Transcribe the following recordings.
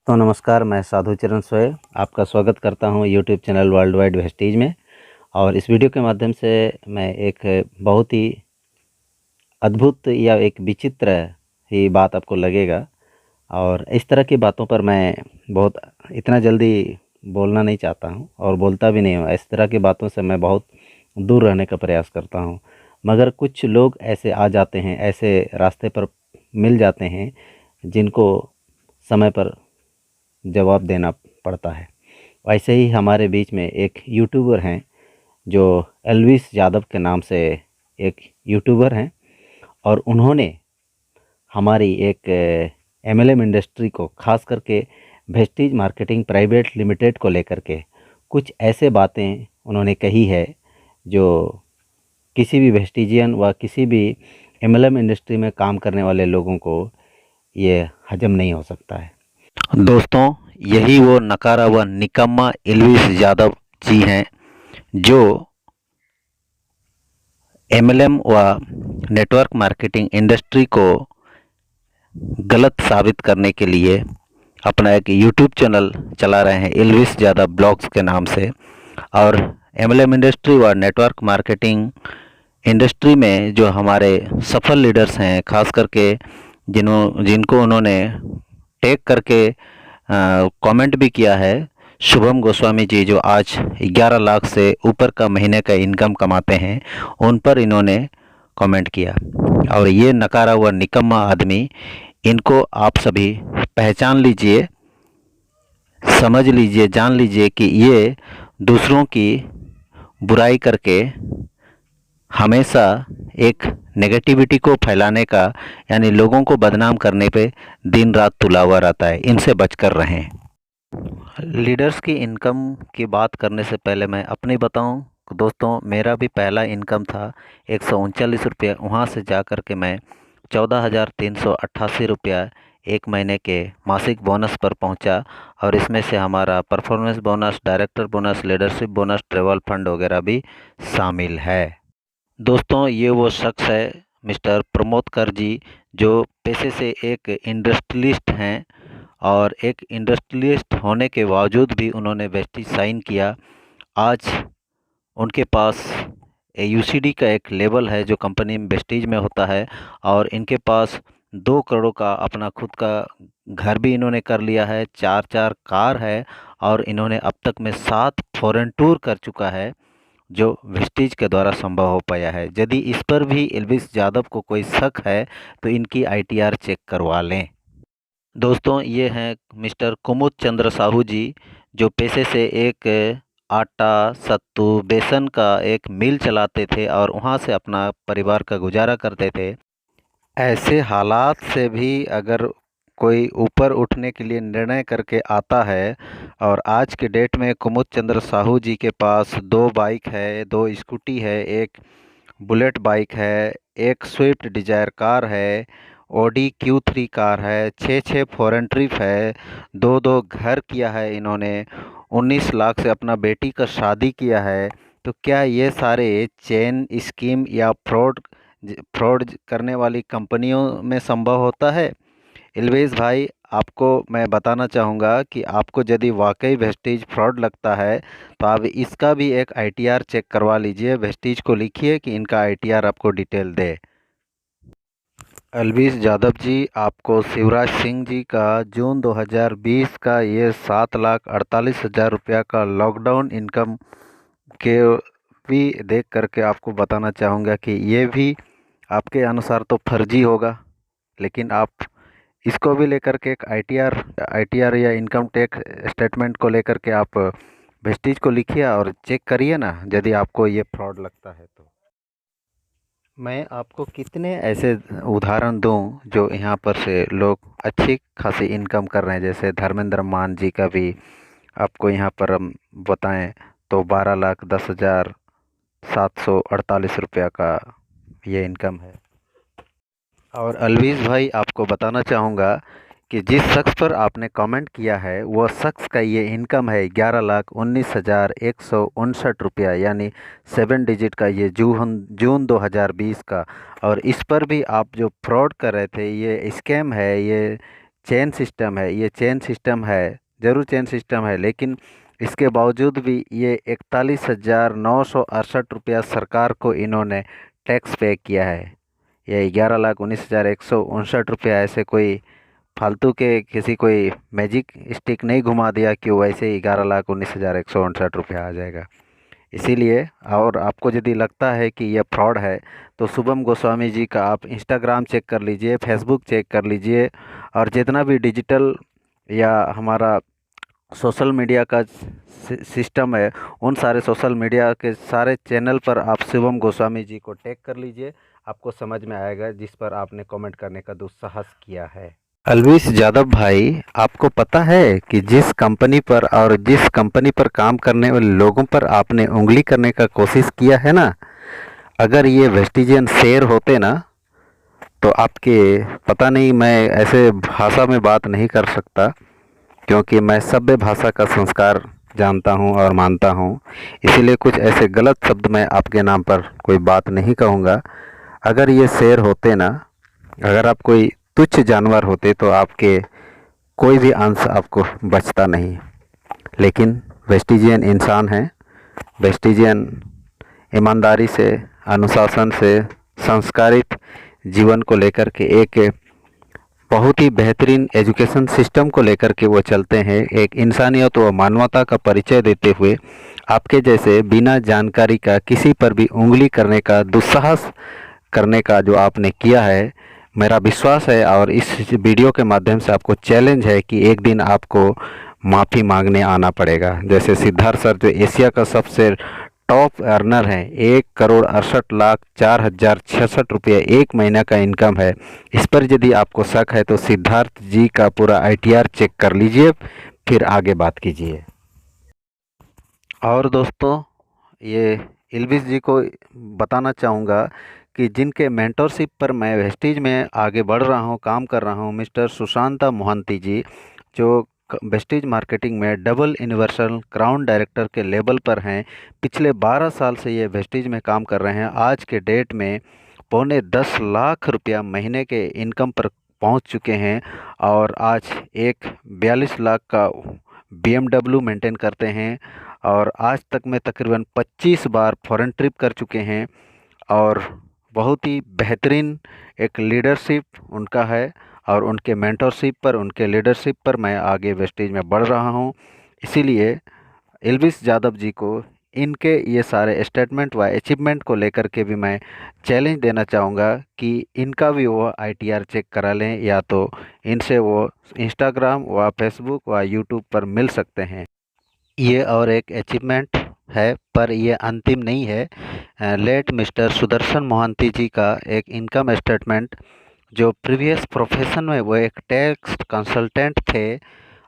दोस्तों नमस्कार, मैं साधु चरण सोए आपका स्वागत करता हूं YouTube channel world wide Vestige में। और इस वीडियो के माध्यम से मैं एक बहुत ही अद्भुत या एक विचित्र ही बात आपको लगेगा। और इस तरह की बातों पर मैं बहुत इतना जल्दी बोलना नहीं चाहता हूं और बोलता भी नहीं हूं। इस तरह की बातों से मैं बहुत दूर रहने का प्रयास करता हूं, मगर कुछ लोग ऐसे आ जाते हैं, ऐसे रास्ते पर मिल जाते हैं जिनको समय पर जवाब देना पड़ता है। वैसे ही हमारे बीच में एक यूट्यूबर हैं जो एल्विस यादव के नाम से एक यूट्यूबर हैं, और उन्होंने हमारी एक एमएलएम इंडस्ट्री को, खास करके वेस्टीज मार्केटिंग प्राइवेट लिमिटेड को लेकर के कुछ ऐसे बातें उन्होंने कही है जो किसी भी वेस्टीजियन व किसी भी एमएलएम इंडस्ट्री में काम करने वाले लोगों को ये हजम नहीं हो सकता है। दोस्तों, यही वो नकारा व निकम्मा एल्विस यादव जी हैं जो एमएलएम व नेटवर्क मार्केटिंग इंडस्ट्री को गलत साबित करने के लिए अपना एक यूट्यूब चैनल चला रहे हैं एल्विस यादव ब्लॉग्स के नाम से। और एमएलएम इंडस्ट्री व नेटवर्क मार्केटिंग इंडस्ट्री में जो हमारे सफल लीडर्स हैं, खास करके जिनको उन्होंने टैग करके कमेंट भी किया है, शुभम गोस्वामी जी जो आज 11 लाख से ऊपर का महीने का इनकम कमाते हैं, उन पर इन्होंने कमेंट किया। और ये नकारा हुआ निकम्मा आदमी, इनको आप सभी पहचान लीजिए, समझ लीजिए, जान लीजिए कि ये दूसरों की बुराई करके हमेशा एक नेगेटिविटी को फैलाने का, यानी लोगों को बदनाम करने पे दिन रात तुला हुआ रहता है। इनसे बचकर रहें। लीडर्स की इनकम की बात करने से पहले मैं अपनी बताऊं, दोस्तों मेरा भी पहला इनकम था 139 रुपये। वहाँ से जा कर के मैं 14,388 रुपया एक महीने के मासिक बोनस पर पहुंचा। और इसमें से हमारा performance bonus, director bonus, leadership bonus, travel fund वगैरह भी शामिल है। दोस्तों, ये वो शख्स है मिस्टर प्रमोद कर जी, जो पेशे से एक इंडस्ट्रियलिस्ट हैं, और एक इंडस्ट्रियलिस्ट होने के बावजूद भी उन्होंने वेस्टीज साइन किया। आज उनके पास यूसीडी का एक लेबल है जो कंपनी में वेस्टीज में होता है, और इनके पास 2 करोड़ का अपना खुद का घर भी इन्होंने कर लिया है, 4 कार है, और इन्होंने अब तक में 7 फॉरेन टूर कर चुका है, जो वेस्टीज के द्वारा संभव हो पाया है। यदि इस पर भी एल्विस यादव को कोई शक है तो इनकी आईटीआर चेक करवा लें। दोस्तों, ये हैं मिस्टर कुमुद चंद्र साहू जी, जो पेशे से एक आटा, सत्तू, बेसन का एक मिल चलाते थे और वहाँ से अपना परिवार का गुजारा करते थे। ऐसे हालात से भी अगर कोई ऊपर उठने के लिए निर्णय करके आता है, और आज के डेट में कुमुद चंद्र साहू जी के पास 2 बाइक है, 2 स्कूटी है, एक बुलेट बाइक है, एक स्विफ्ट डिजायर कार है, ऑडी Q3 कार है, 6 फॉरेन ट्रिप है, 2 घर किया है इन्होंने, 19 लाख से अपना बेटी का शादी किया है। तो क्या ये सारे चेन स्कीम या फ्रॉड करने वाली कंपनियों में संभव होता है? एल्विस भाई, आपको मैं बताना चाहूँगा कि आपको यदि वाकई वेस्टीज फ्रॉड लगता है तो आप इसका भी एक आईटीआर चेक करवा लीजिए। वेस्टीज को लिखिए कि इनका आईटीआर आपको डिटेल दे। एल्विस यादव जी, आपको शिवराज सिंह जी का जून 2020 का ये 7,48,000 रुपया का लॉकडाउन इनकम के भी देख करके आपको बताना चाहूँगा कि ये भी आपके अनुसार तो फर्जी होगा, लेकिन आप इसको भी लेकर के एक आईटीआर या इनकम टैक्स स्टेटमेंट को लेकर के आप वेस्टीज को लिखिए और चेक करिए ना, यदि आपको ये फ्रॉड लगता है तो। मैं आपको कितने ऐसे उदाहरण दूं जो यहाँ पर से लोग अच्छी खासी इनकम कर रहे हैं। जैसे धर्मेंद्र मान जी का भी आपको यहाँ पर हम बताएं तो 12,10,748 रुपया का ये इनकम है। और अलविस भाई, आपको बताना चाहूँगा कि जिस शख्स पर आपने कमेंट किया है वह शख्स का ये इनकम है 11,19,159 रुपया, यानी 7 डिजिट का, ये जून 2020 का। और इस पर भी आप जो फ्रॉड कर रहे थे, ये स्कैम है, ये चेन सिस्टम है, ये चेन सिस्टम है, ज़रूर चेन सिस्टम है, लेकिन इसके बावजूद भी ये 41,968 रुपया सरकार को इन्होंने टैक्स पे किया है। ये 11,19,159 रुपया ऐसे कोई फालतू के किसी कोई मैजिक स्टिक नहीं घुमा दिया कि वैसे ही 11,19,159 रुपया आ जाएगा। इसीलिए, और आपको यदि लगता है कि यह फ्रॉड है तो शुभम गोस्वामी जी का आप इंस्टाग्राम चेक कर लीजिए, फेसबुक चेक कर लीजिए, और जितना भी डिजिटल या हमारा सोशल मीडिया का सिस्टम है, उन सारे सोशल मीडिया के सारे चैनल पर आप शिवम गोस्वामी जी को टैग कर लीजिए, आपको समझ में आएगा जिस पर आपने कमेंट करने का दुस्साहस किया है। अलविश यादव भाई, आपको पता है कि जिस कंपनी पर और जिस कंपनी पर काम करने वाले लोगों पर आपने उंगली करने का कोशिश किया है ना, अगर ये वेस्टिजियन शेर होते ना, तो आपके, पता नहीं, मैं ऐसे भाषा में बात नहीं कर सकता क्योंकि मैं सभ्य भाषा का संस्कार जानता हूं और मानता हूं, इसीलिए कुछ ऐसे गलत शब्द मैं आपके नाम पर कोई बात नहीं कहूँगा। अगर ये शेर होते ना, अगर आप कोई तुच्छ जानवर होते तो आपके कोई भी अंश आपको बचता नहीं, लेकिन वेस्टिजियन इंसान हैं। वेस्टिजियन ईमानदारी से, अनुशासन से, संस्कारित जीवन को लेकर के, एक बहुत ही बेहतरीन एजुकेशन सिस्टम को लेकर के वो चलते हैं। एक इंसानियत व मानवता का परिचय देते हुए आपके जैसे बिना जानकारी का किसी पर भी उंगली करने का, दुस्साहस करने का जो आपने किया है, मेरा विश्वास है और इस वीडियो के माध्यम से आपको चैलेंज है कि एक दिन आपको माफ़ी मांगने आना पड़ेगा। जैसे सिद्धार्थ सर, जो एशिया का सबसे टॉप अर्नर है, 1,68,04,066 रुपये एक महीना का इनकम है। इस पर यदि आपको शक है तो सिद्धार्थ जी का पूरा ITR चेक कर लीजिए, फिर आगे बात कीजिए। और दोस्तों, ये इल्विस जी को बताना चाहूँगा कि जिनके मेंटरशिप पर मैं वेस्टीज में आगे बढ़ रहा हूँ, काम कर रहा हूँ, मिस्टर सुशांता मोहंती जी, जो वेस्टीज मार्केटिंग में डबल यूनिवर्सल क्राउन डायरेक्टर के लेवल पर हैं। पिछले 12 साल से ये वेस्टीज में काम कर रहे हैं। आज के डेट में 9.5 लाख रुपया महीने के इनकम पर पहुंच चुके हैं और आज एक 42 लाख का BMW मेंटेन करते हैं और आज तक में तकरीबन 25 बार फॉरेन ट्रिप कर चुके हैं और बहुत ही बेहतरीन एक लीडरशिप उनका है और उनके मेंटरशिप पर, उनके लीडरशिप पर मैं आगे वेस्टीज में बढ़ रहा हूं। इसीलिए इल्विस यादव जी को इनके ये सारे स्टेटमेंट व अचीवमेंट को लेकर के भी मैं चैलेंज देना चाहूँगा कि इनका भी वो ITR चेक करा लें, या तो इनसे वो इंस्टाग्राम व फेसबुक व यूट्यूब पर मिल सकते हैं। ये और एक अचीवमेंट है, पर ये अंतिम नहीं है। लेट मिस्टर सुदर्शन मोहंती जी का एक इनकम स्टेटमेंट, जो प्रीवियस प्रोफेशन में वो एक टैक्स कंसल्टेंट थे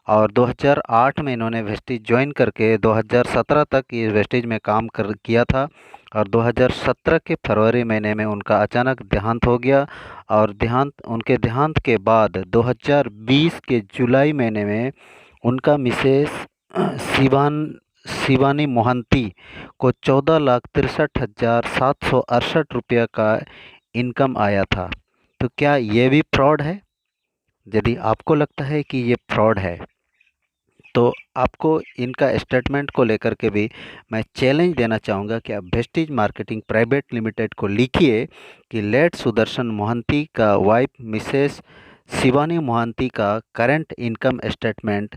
और 2008 में इन्होंने वेस्टीज ज्वाइन करके 2017 तक ये वेस्टीज में काम किया था और 2017 के फरवरी महीने में उनका अचानक देहांत हो गया और उनके देहांत के बाद 2020 के जुलाई महीने में उनका मिसेस शिवानी मोहंती को 14,63,768 रुपया का इनकम आया था। तो क्या ये भी फ्रॉड है? यदि आपको लगता है कि ये फ्रॉड है तो आपको इनका स्टेटमेंट को लेकर के भी मैं चैलेंज देना चाहूँगा कि आप वेस्टीज मार्केटिंग प्राइवेट लिमिटेड को लिखिए कि लेट सुदर्शन मोहंती का वाइफ मिसेस शिवानी मोहंती का करंट इनकम स्टेटमेंट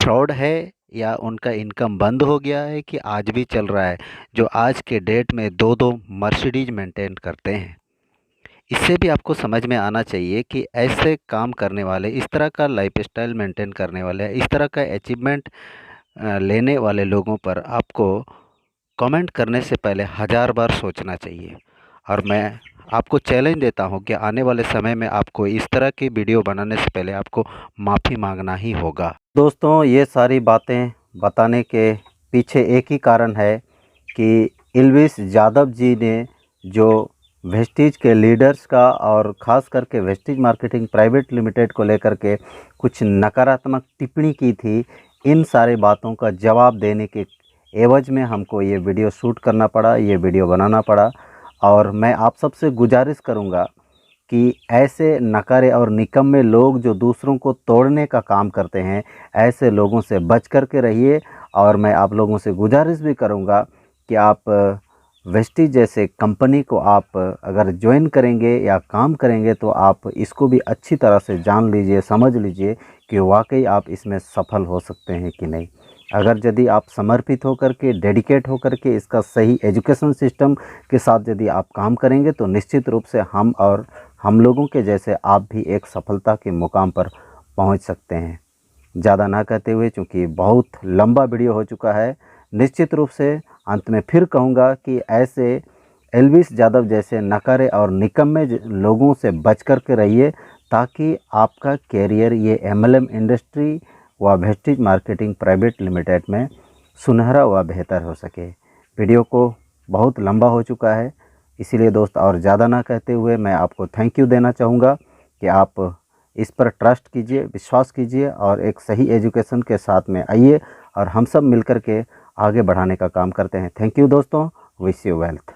फ्रॉड है या उनका इनकम बंद हो गया है कि आज भी चल रहा है, जो आज के डेट में 2-2 मर्सिडीज मेंटेन करते हैं। इससे भी आपको समझ में आना चाहिए कि ऐसे काम करने वाले, इस तरह का लाइफस्टाइल मेंटेन करने वाले, इस तरह का अचीवमेंट लेने वाले लोगों पर आपको कमेंट करने से पहले 1000 बार सोचना चाहिए। और मैं आपको चैलेंज देता हूं कि आने वाले समय में आपको इस तरह की वीडियो बनाने से पहले आपको माफ़ी मांगना ही होगा। दोस्तों, ये सारी बातें बताने के पीछे एक ही कारण है कि इल्विस यादव जी ने जो वेस्टीज के लीडर्स का और ख़ास करके वेस्टीज मार्केटिंग प्राइवेट लिमिटेड को लेकर के कुछ नकारात्मक टिप्पणी की थी, इन सारी बातों का जवाब देने के एवज में हमको ये वीडियो शूट करना पड़ा, ये वीडियो बनाना पड़ा। और मैं आप सबसे गुजारिश करूँगा कि ऐसे नकारे और निकम्मे लोग जो दूसरों को तोड़ने का काम करते हैं, ऐसे लोगों से बच कर के रहिए। और मैं आप लोगों से गुजारिश भी करूंगा कि आप वेस्टीज जैसे कंपनी को आप अगर ज्वाइन करेंगे या काम करेंगे तो आप इसको भी अच्छी तरह से जान लीजिए, समझ लीजिए कि वाकई आप इसमें सफल हो सकते हैं कि नहीं। अगर यदि आप समर्पित होकर के, डेडिकेट होकर के इसका सही एजुकेशन सिस्टम के साथ यदि आप काम करेंगे तो निश्चित रूप से हम लोगों के जैसे आप भी एक सफलता के मुकाम पर पहुंच सकते हैं। ज़्यादा ना कहते हुए, चूँकि बहुत लंबा वीडियो हो चुका है, निश्चित रूप से अंत में फिर कहूँगा कि ऐसे एल्विस यादव जैसे नकारे और निकम्मे लोगों से बच कर के रहिए, ताकि आपका कैरियर ये MLM इंडस्ट्री व वेस्टीज मार्केटिंग प्राइवेट लिमिटेड में सुनहरा व बेहतर हो सके। वीडियो को बहुत लंबा हो चुका है, इसीलिए दोस्त और ज़्यादा ना कहते हुए मैं आपको थैंक यू देना चाहूँगा कि आप इस पर ट्रस्ट कीजिए, विश्वास कीजिए और एक सही एजुकेशन के साथ में आइए और हम सब मिलकर के आगे बढ़ाने का काम करते हैं। थैंक यू दोस्तों, विश यू वेल्थ।